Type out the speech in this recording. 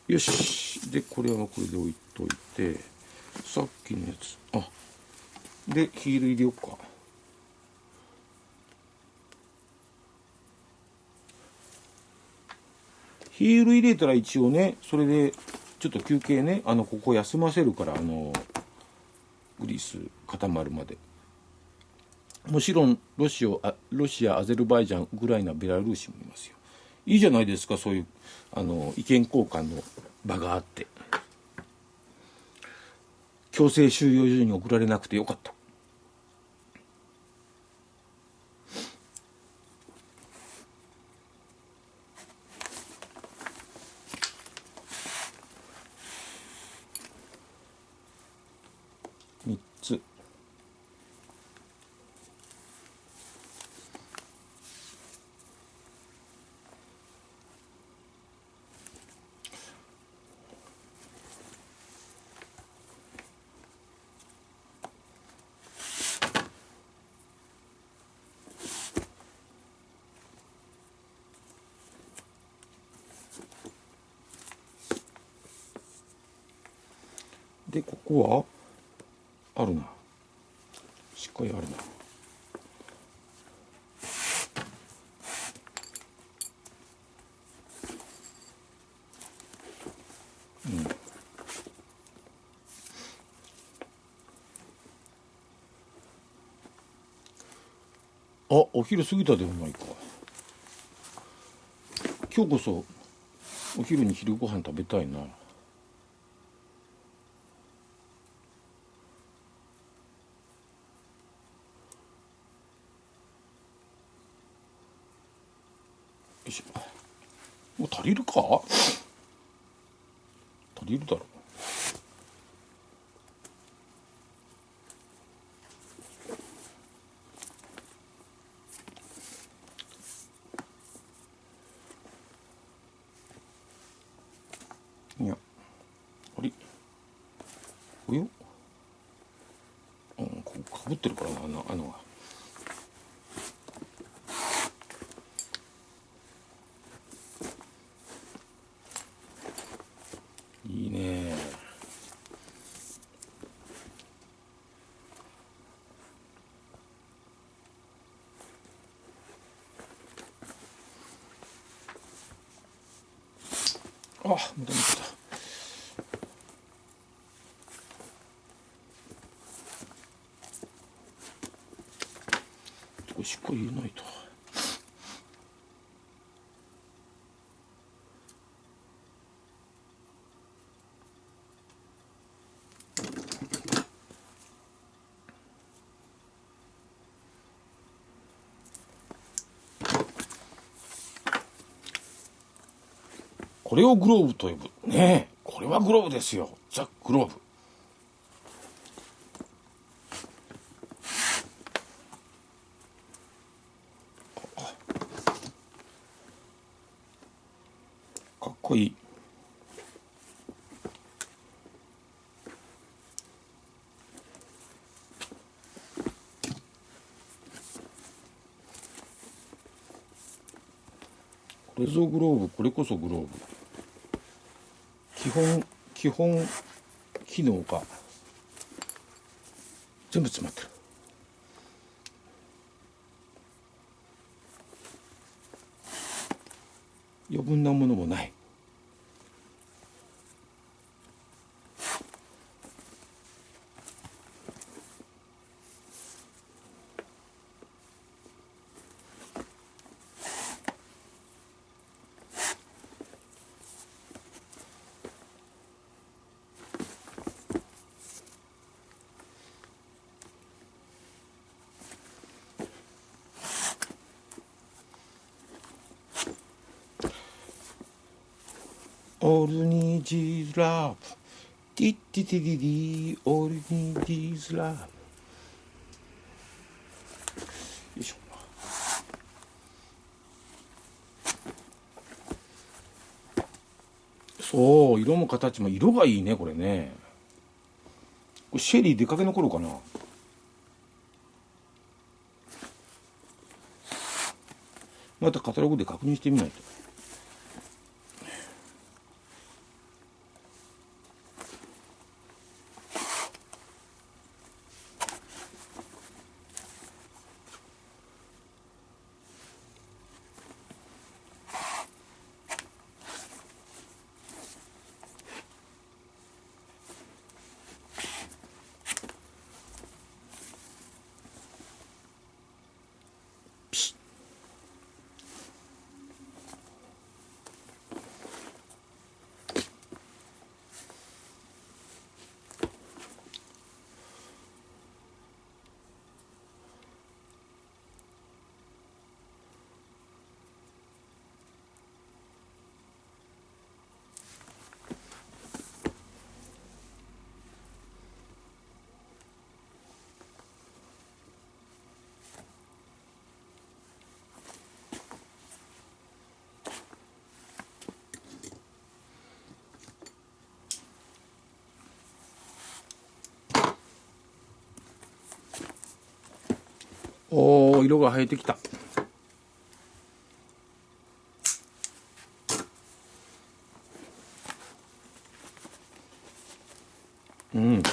よし。で、これはこれで置いといて、さっきのやつ。あ、で、ヒール入れようか。ヒール入れたら一応ね、それで、ちょっと休憩ね、ここ休ませるから、グリス固まるまで。もちろん、ロシア、アゼルバイジャン、ウクライナ、ベラルーシもいますよ。いいじゃないですか、そういう、意見交換の場があって。強制収容所に送られなくてよかった。3つ。で、ここはあるな。しっかりあるな。あ、お昼過ぎたでもないか。今日こそお昼に昼ご飯食べたいな。よいしょ。もう足りるか？足りるだろう。いや、あれ、およ、うん、ここかぶってるからな、穴が。いいね。あ、また見てた。これしっかり入れないと。これをグローブと呼ぶ。ねえ、これはグローブですよ。ザ・グローブ。かっこいい。これぞグローブ、これこそグローブ。基本機能が全部詰まってる。余分なものもない。All you need is love. ティッティティディディ All you need is love. よいしょ。そう、色も形も色がいいね、これね。これシェリー出かけの頃かな。またカタログで確認してみないと。おー、色が生えてきた。うん。